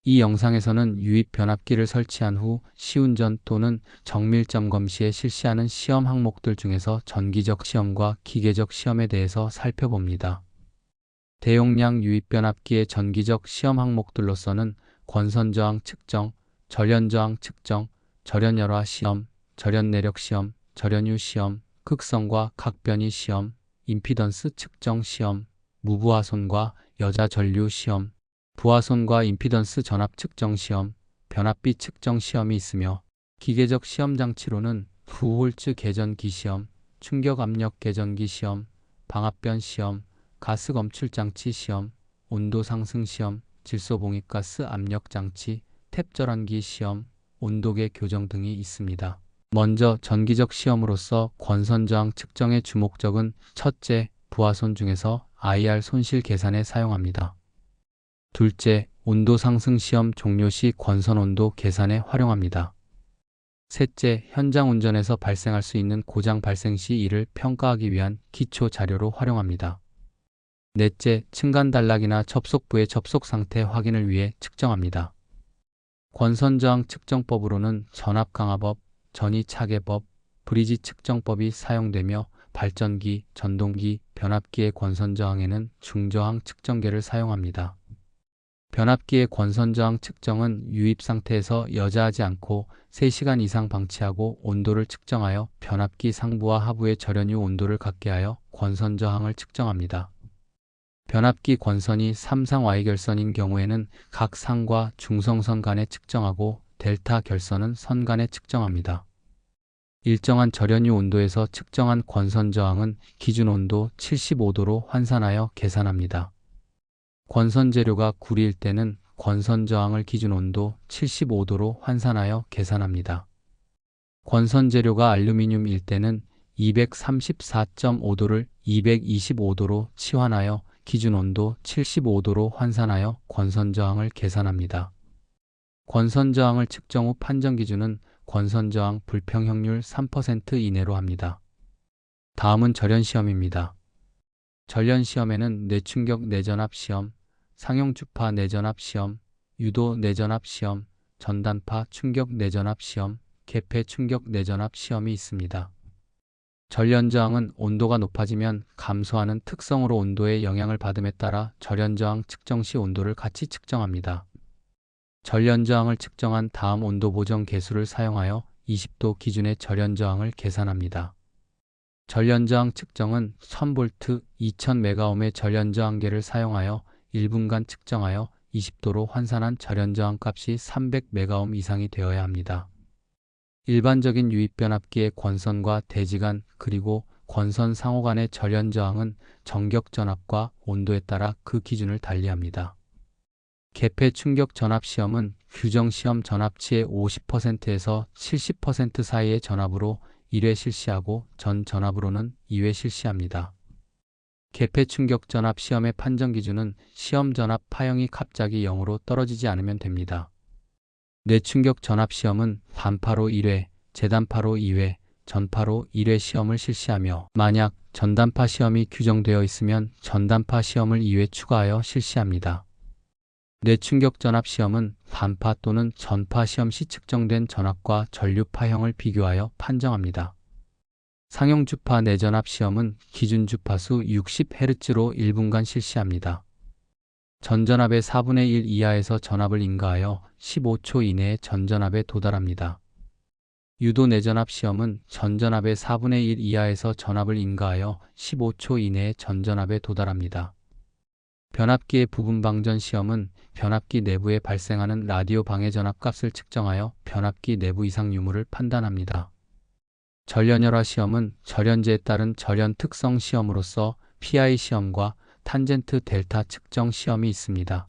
이 영상에서는 유입 변압기를 설치한 후 시운전 또는 정밀점 검시에 실시하는 시험 항목들 중에서 전기적 시험과 기계적 시험에 대해서 살펴봅니다. 대용량 유입 변압기의 전기적 시험 항목들로서는 권선저항 측정, 절연저항 측정, 절연열화 시험, 절연내력 시험, 절연유 시험, 극성과 각변이 시험, 임피던스 측정 시험, 무부하손과 여자 전류 시험, 부하손과 임피던스 전압 측정 시험, 변압비 측정 시험이 있으며 기계적 시험 장치로는 부홀츠 개전기 시험, 충격 압력 개전기 시험, 방압변 시험, 가스 검출 장치 시험, 온도 상승 시험, 질소 봉입가스 압력 장치, 탭 절환기 시험, 온도계 교정 등이 있습니다. 먼저 전기적 시험으로서 권선저항 측정의 주목적은 첫째, 부하손 중에서 IR 손실 계산에 사용합니다. 둘째, 온도 상승 시험 종료 시 권선 온도 계산에 활용합니다. 셋째, 현장 운전에서 발생할 수 있는 고장 발생 시 이를 평가하기 위한 기초 자료로 활용합니다. 넷째, 층간 단락이나 접속부의 접속 상태 확인을 위해 측정합니다. 권선저항 측정법으로는 전압강화법, 전이차계법, 브리지 측정법이 사용되며 발전기, 전동기, 변압기의 권선저항에는 중저항 측정계를 사용합니다. 변압기의 권선저항 측정은 유입 상태에서 여자하지 않고 3시간 이상 방치하고 온도를 측정하여 변압기 상부와 하부의 절연유 온도를 같게 하여 권선저항을 측정합니다. 변압기 권선이 3상 Y결선인 경우에는 각 상과 중성선 간에 측정하고 델타 결선은 선 간에 측정합니다. 일정한 절연유 온도에서 측정한 권선 저항은 기준 온도 75도로 환산하여 계산합니다. 권선 재료가 구리일 때는 권선 저항을 기준 온도 75도로 환산하여 계산합니다. 권선 재료가 알루미늄일 때는 234.5도를 225도로 치환하여 기준 온도 75도로 환산하여 권선 저항을 계산합니다. 권선 저항을 측정 후 판정 기준은 권선 저항 불평형률 3% 이내로 합니다. 다음은 절연 시험입니다. 절연 시험에는 내충격 내전압 시험, 상용 주파 내전압 시험, 유도 내전압 시험, 전단파 충격 내전압 시험, 개폐 충격 내전압 시험이 있습니다. 절연 저항은 온도가 높아지면 감소하는 특성으로 온도의 영향을 받음에 따라 절연 저항 측정 시 온도를 같이 측정합니다. 절연 저항을 측정한 다음 온도 보정 계수를 사용하여 20도 기준의 절연 저항을 계산합니다. 절연 저항 측정은 1000V 2000메가옴의 절연 저항계를 사용하여 1분간 측정하여 20도로 환산한 절연 저항 값이 300메가옴 이상이 되어야 합니다. 일반적인 유입 변압기의 권선과 대지간 그리고 권선 상호 간의 절연 저항은 정격 전압과 온도에 따라 그 기준을 달리합니다. 개폐 충격 전압 시험은 규정 시험 전압치의 50%에서 70% 사이의 전압으로 1회 실시하고 전 전압으로는 2회 실시합니다. 개폐 충격 전압 시험의 판정 기준은 시험 전압 파형이 갑자기 0으로 떨어지지 않으면 됩니다. 뇌충격 전압 시험은 단파로 1회, 재단파로 2회, 전파로 1회 시험을 실시하며 만약 전단파 시험이 규정되어 있으면 전단파 시험을 2회 추가하여 실시합니다. 뇌충격 전압 시험은 단파 또는 전파 시험 시 측정된 전압과 전류 파형을 비교하여 판정합니다. 상용 주파 내전압 시험은 기준 주파수 60Hz로 1분간 실시합니다. 전전압의 4분의 1 이하에서 전압을 인가하여 15초 이내에 전전압에 도달합니다. 유도 내전압 시험은 전전압의 4분의 1 이하에서 전압을 인가하여 15초 이내에 전전압에 도달합니다. 변압기의 부분 방전 시험은 변압기 내부에 발생하는 라디오 방해 전압 값을 측정하여 변압기 내부 이상 유무를 판단합니다. 절연열화 시험은 절연제에 따른 절연 특성 시험으로서 PI 시험과 탄젠트 델타 측정 시험이 있습니다.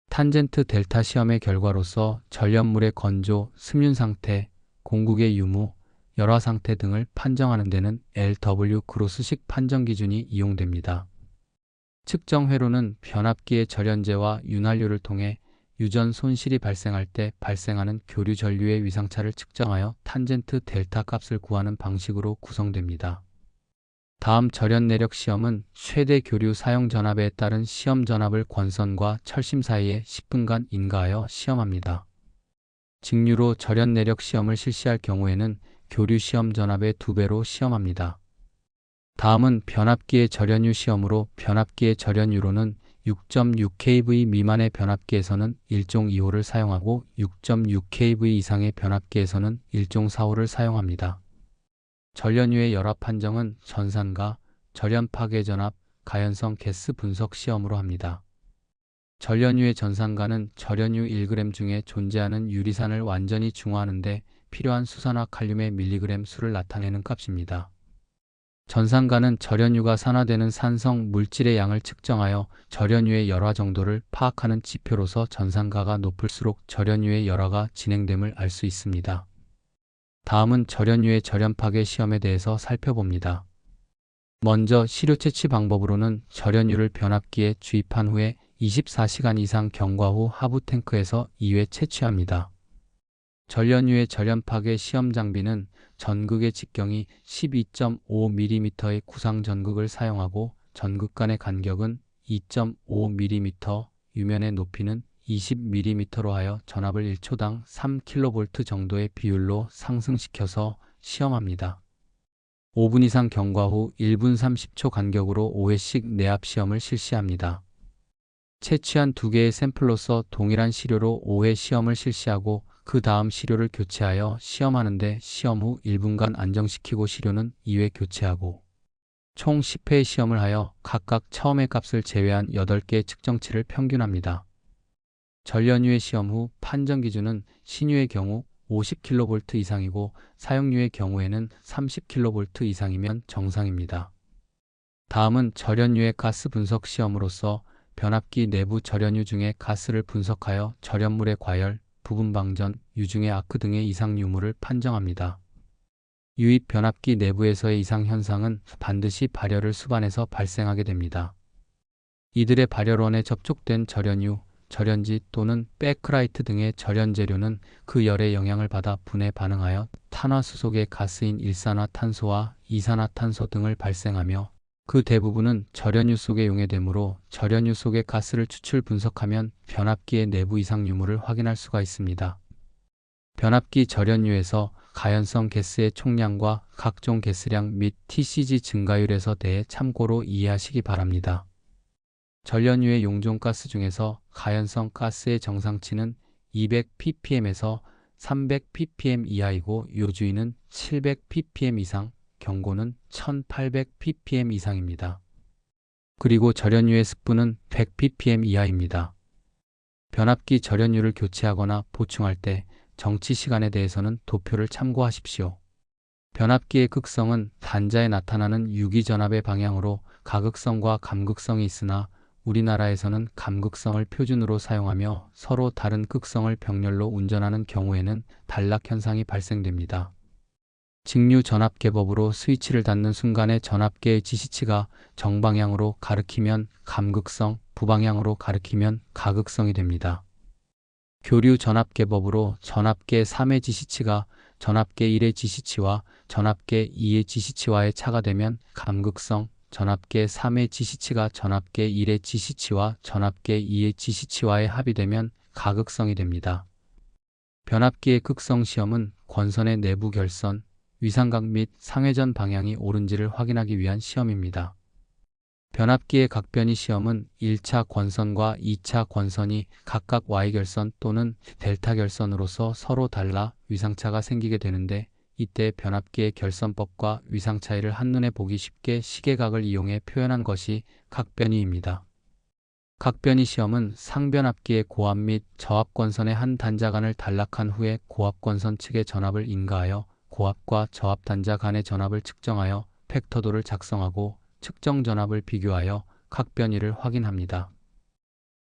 탄젠트 델타 시험의 결과로서 절연물의 건조, 습륜 상태, 공국의 유무, 열화 상태 등을 판정하는 데는 LW 그로스식 판정 기준이 이용됩니다. 측정 회로는 변압기의 절연제와 윤활유를 통해 유전 손실이 발생할 때 발생하는 교류 전류의 위상차를 측정하여 탄젠트 델타 값을 구하는 방식으로 구성됩니다. 다음 절연 내력 시험은 최대 교류 사용 전압에 따른 시험 전압을 권선과 철심 사이에 10분간 인가하여 시험합니다. 직류로 절연 내력 시험을 실시할 경우에는 교류 시험 전압의 2배로 시험합니다. 다음은 변압기의 절연유 시험으로 변압기의 절연유로는 6.6kV 미만의 변압기에서는 1종 2호를 사용하고 6.6kV 이상의 변압기에서는 1종 4호를 사용합니다. 절연유의 열압 판정은 전산가, 절연 파괴 전압, 가연성 가스 분석 시험으로 합니다. 절연유의 전산가는 절연유 1g 중에 존재하는 유리산을 완전히 중화하는 데 필요한 수산화 칼륨의 밀리그램 수를 나타내는 값입니다. 전산가는 절연유가 산화되는 산성 물질의 양을 측정하여 절연유의 열화 정도를 파악하는 지표로서 전산가가 높을수록 절연유의 열화가 진행됨을 알 수 있습니다. 다음은 절연유의 절연 파괴 시험에 대해서 살펴봅니다. 먼저 시료 채취 방법으로는 절연유를 변압기에 주입한 후에 24시간 이상 경과 후 하부 탱크에서 2회 채취합니다. 절연유의 절연 파괴 시험 장비는 전극의 직경이 12.5mm의 구상 전극을 사용하고 전극 간의 간격은 2.5mm, 유면의 높이는 20mm로 하여 전압을 1초당 3kV 정도의 비율로 상승시켜서 시험합니다. 5분 이상 경과 후 1분 30초 간격으로 5회씩 내압 시험을 실시합니다. 채취한 2개의 샘플로서 동일한 시료로 5회 시험을 실시하고 그 다음 시료를 교체하여 시험하는데 시험 후 1분간 안정시키고 시료는 2회 교체하고 총 10회의 시험을 하여 각각 처음의 값을 제외한 8개의 측정치를 평균합니다. 절연유의 시험 후 판정 기준은 신유의 경우 50kV 이상이고 사용유의 경우에는 30kV 이상이면 정상입니다. 다음은 절연유의 가스 분석 시험으로서 변압기 내부 절연유 중에 가스를 분석하여 절연물의 과열, 부분 방전, 유중의 아크 등의 이상 유무를 판정합니다. 유입 변압기 내부에서의 이상 현상은 반드시 발열을 수반해서 발생하게 됩니다. 이들의 발열원에 접촉된 절연유, 절연지 또는 백크라이트 등의 절연 재료는 그 열의 영향을 받아 분해 반응하여 탄화수속의 가스인 일산화탄소와 이산화탄소 등을 발생하며 그 대부분은 절연유 속에 용해되므로 절연유 속의 가스를 추출 분석하면 변압기의 내부 이상 유무를 확인할 수가 있습니다. 변압기 절연유에서 가연성 가스의 총량과 각종 가스량 및 TCG 증가율에서 대해 참고로 이해하시기 바랍니다. 절연유의 용존가스 중에서 가연성 가스의 정상치는 200ppm에서 300ppm 이하이고 요주의는 700ppm 이상, 경고는 1800ppm 이상입니다. 그리고 절연유의 습분은 100ppm 이하입니다. 변압기 절연유를 교체하거나 보충할 때 정치 시간에 대해서는 도표를 참고하십시오. 변압기의 극성은 단자에 나타나는 유기전압의 방향으로 가극성과 감극성이 있으나 우리나라에서는 감극성을 표준으로 사용하며 서로 다른 극성을 병렬로 운전하는 경우에는 단락 현상이 발생됩니다. 직류 전압계법으로 스위치를 닫는 순간에 전압계의 지시치가 정방향으로 가리키면 감극성, 부방향으로 가리키면 가극성이 됩니다. 교류 전압계법으로 전압계 3의 지시치가 전압계 1의 지시치와 전압계 2의 지시치와의 차가 되면 감극성, 전압계 3의 지시치가 전압계 1의 지시치와 전압계 2의 지시치와의 합이 되면 가극성이 됩니다. 변압기의 극성 시험은 권선의 내부 결선, 위상각 및 상회전 방향이 옳은지를 확인하기 위한 시험입니다. 변압기의 각변이 시험은 1차 권선과 2차 권선이 각각 Y결선 또는 델타 결선으로서 서로 달라 위상차가 생기게 되는데 이때 변압기의 결선법과 위상 차이를 한눈에 보기 쉽게 시계각을 이용해 표현한 것이 각변이입니다. 각변이 시험은 상변압기의 고압 및 저압권선의 한 단자 간을 단락한 후에 고압권선 측의 전압을 인가하여 고압과 저압 단자 간의 전압을 측정하여 팩터도를 작성하고 측정 전압을 비교하여 각변이를 확인합니다.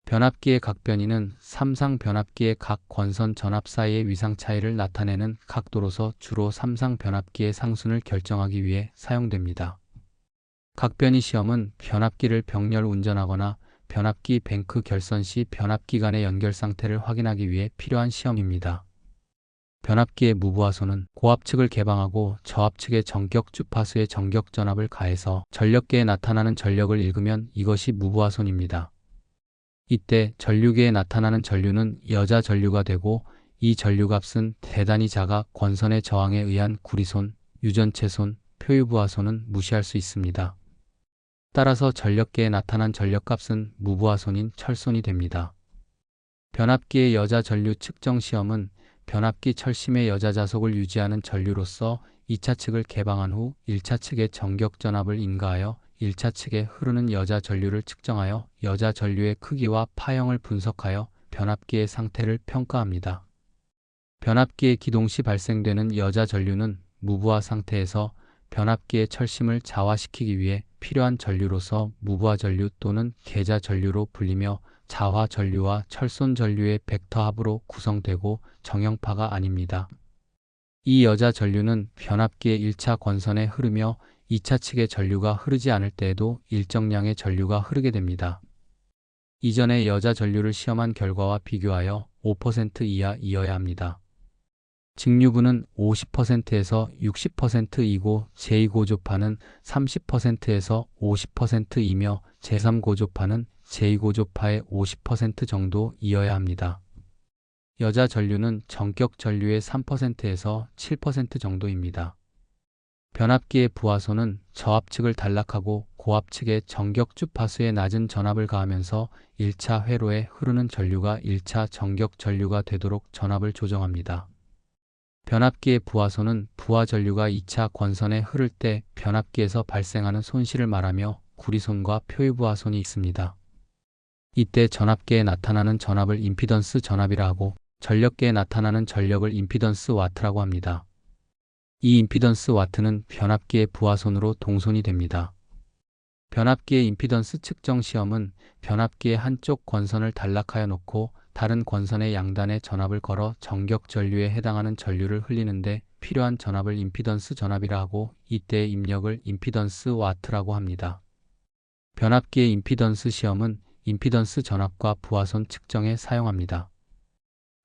변압기의 각변이는 3상 변압기의 각 권선 전압 사이의 위상 차이를 나타내는 각도로서 주로 3상 변압기의 상순을 결정하기 위해 사용됩니다. 각변이 시험은 변압기를 병렬 운전하거나 변압기 뱅크 결선 시 변압기 간의 연결 상태를 확인하기 위해 필요한 시험입니다. 변압기의 무부하소는 고압측을 개방하고 저압측의 정격 주파수의 정격 전압을 가해서 전력계에 나타나는 전력을 읽으면 이것이 무부하손입니다. 이때 전류계에 나타나는 전류는 여자 전류가 되고 이 전류값은 대단히 작아 권선의 저항에 의한 구리손, 유전체손, 표유부하손은 무시할 수 있습니다. 따라서 전력계에 나타난 전력값은 무부하손인 철손이 됩니다. 변압기의 여자 전류 측정 시험은 변압기 철심의 여자 자속을 유지하는 전류로서 2차 측을 개방한 후 1차 측의 정격 전압을 인가하여 1차 측에 흐르는 여자 전류를 측정하여 여자 전류의 크기와 파형을 분석하여 변압기의 상태를 평가합니다. 변압기의 기동 시 발생되는 여자 전류는 무부하 상태에서 변압기의 철심을 자화시키기 위해 필요한 전류로서 무부하 전류 또는 계자 전류로 불리며 자화 전류와 철손 전류의 벡터 합으로 구성되고 정형파가 아닙니다. 이 여자 전류는 변압기의 1차 권선에 흐르며 2차 측의 전류가 흐르지 않을 때에도 일정량의 전류가 흐르게 됩니다. 이전에 여자 전류를 시험한 결과와 비교하여 5% 이하이어야 합니다. 직류부는 50%에서 60%이고 제2고조파는 30%에서 50%이며 제3고조파는 제2고조파의 50% 정도이어야 합니다. 여자 전류는 전격 전류의 3%에서 7% 정도입니다. 변압기의 부하소는 저압측을 단락하고 고압측의 정격 주파수에 낮은 전압을 가하면서 1차 회로에 흐르는 전류가 1차 정격 전류가 되도록 전압을 조정합니다. 변압기의 부하소는 부하 전류가 2차 권선에 흐를 때 변압기에서 발생하는 손실을 말하며 구리손과 표유부하손이 있습니다. 이때 전압계에 나타나는 전압을 임피던스 전압이라 하고 전력계에 나타나는 전력을 임피던스 와트라고 합니다. 이 임피던스 와트는 변압기의 부하손으로 동손이 됩니다. 변압기의 임피던스 측정 시험은 변압기의 한쪽 권선을 단락하여 놓고 다른 권선의 양단에 전압을 걸어 정격 전류에 해당하는 전류를 흘리는데 필요한 전압을 임피던스 전압이라 하고 이때의 입력을 임피던스 와트라고 합니다. 변압기의 임피던스 시험은 임피던스 전압과 부하손 측정에 사용합니다.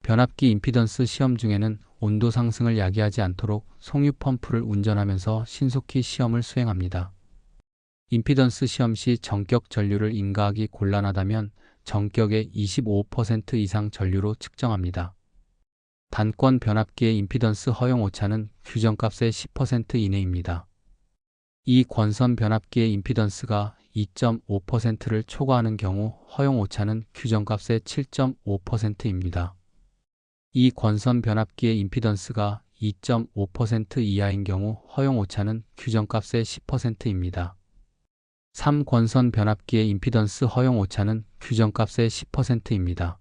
변압기 임피던스 시험 중에는 온도 상승을 야기하지 않도록 송유 펌프를 운전하면서 신속히 시험을 수행합니다. 임피던스 시험 시 정격 전류를 인가하기 곤란하다면 정격의 25% 이상 전류로 측정합니다. 단권 변압기의 임피던스 허용 오차는 규정값의 10% 이내입니다. 이 권선 변압기의 임피던스가 2.5%를 초과하는 경우 허용 오차는 규정값의 7.5%입니다. 이 권선 변압기의 임피던스가 2.5% 이하인 경우 허용 오차는 규정값의 10%입니다. 3권선 변압기의 임피던스 허용 오차는 규정값의 10%입니다.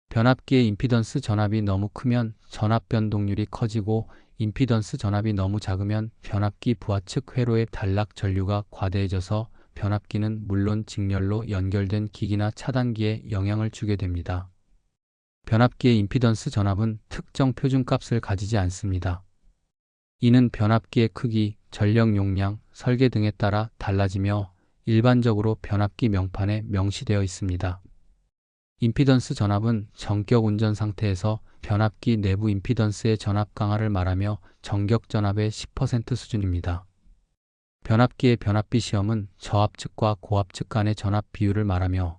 변압기의 임피던스 전압이 너무 크면 전압 변동률이 커지고 임피던스 전압이 너무 작으면 변압기 부하측 회로의 단락 전류가 과대해져서 변압기는 물론 직렬로 연결된 기기나 차단기에 영향을 주게 됩니다. 변압기의 임피던스 전압은 특정 표준값을 가지지 않습니다. 이는 변압기의 크기, 전력 용량, 설계 등에 따라 달라지며 일반적으로 변압기 명판에 명시되어 있습니다. 임피던스 전압은 정격 운전 상태에서 변압기 내부 임피던스의 전압 강하를 말하며 정격 전압의 10% 수준입니다. 변압기의 변압비 시험은 저압측과 고압측 간의 전압 비율을 말하며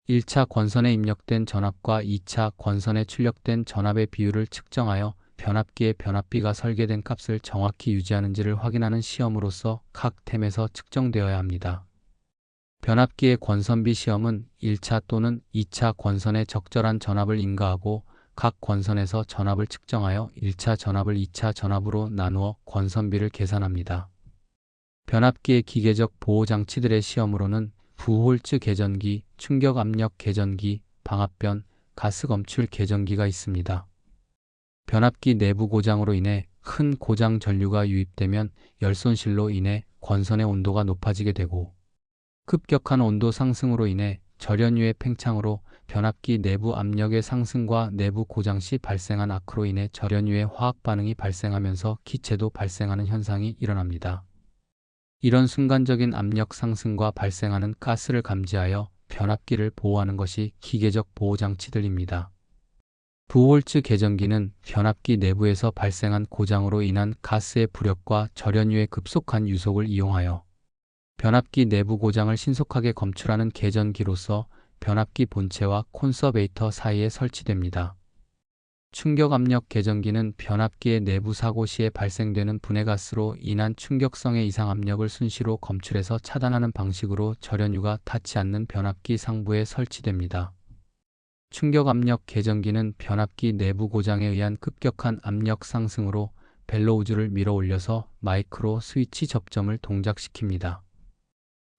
1차 권선에 입력된 전압과 2차 권선에 출력된 전압의 비율을 측정하여 변압기의 변압비가 설계된 값을 정확히 유지하는지를 확인하는 시험으로서 각 템에서 측정되어야 합니다. 변압기의 권선비 시험은 1차 또는 2차 권선에 적절한 전압을 인가하고 각 권선에서 전압을 측정하여 1차 전압을 2차 전압으로 나누어 권선비를 계산합니다. 변압기의 기계적 보호장치들의 시험으로는 부홀츠 개전기, 충격압력 개전기, 방압변, 가스검출 개전기가 있습니다. 변압기 내부 고장으로 인해 큰 고장 전류가 유입되면 열손실로 인해 권선의 온도가 높아지게 되고 급격한 온도 상승으로 인해 절연유의 팽창으로 변압기 내부 압력의 상승과 내부 고장 시 발생한 아크로 인해 절연유의 화학 반응이 발생하면서 기체도 발생하는 현상이 일어납니다. 이런 순간적인 압력 상승과 발생하는 가스를 감지하여 변압기를 보호하는 것이 기계적 보호장치들입니다. 부홀츠 개전기는 변압기 내부에서 발생한 고장으로 인한 가스의 부력과 절연유의 급속한 유속을 이용하여 변압기 내부 고장을 신속하게 검출하는 개전기로서 변압기 본체와 콘서베이터 사이에 설치됩니다. 충격압력 개전기는 변압기의 내부 사고 시에 발생되는 분해가스로 인한 충격성의 이상 압력을 순시로 검출해서 차단하는 방식으로 절연유가 닿지 않는 변압기 상부에 설치됩니다. 충격압력 개전기는 변압기 내부 고장에 의한 급격한 압력 상승으로 벨로우즈를 밀어 올려서 마이크로 스위치 접점을 동작시킵니다.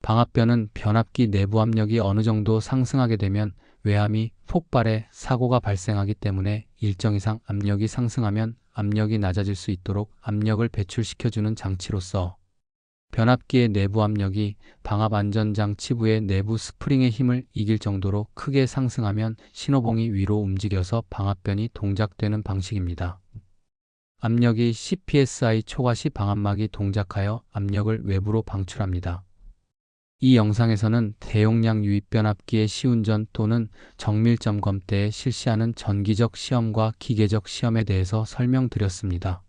방압변은 변압기 내부 압력이 어느 정도 상승하게 되면 외함이 폭발해 사고가 발생하기 때문에 일정 이상 압력이 상승하면 압력이 낮아질 수 있도록 압력을 배출시켜주는 장치로서 변압기의 내부 압력이 방압 안전장치부의 내부 스프링의 힘을 이길 정도로 크게 상승하면 신호봉이 위로 움직여서 방압변이 동작되는 방식입니다. 압력이 10psi 초과 시 방압막이 동작하여 압력을 외부로 방출합니다. 이 영상에서는 대용량 유입변압기의 시운전 또는 정밀점검 때에 실시하는 전기적 시험과 기계적 시험에 대해서 설명드렸습니다.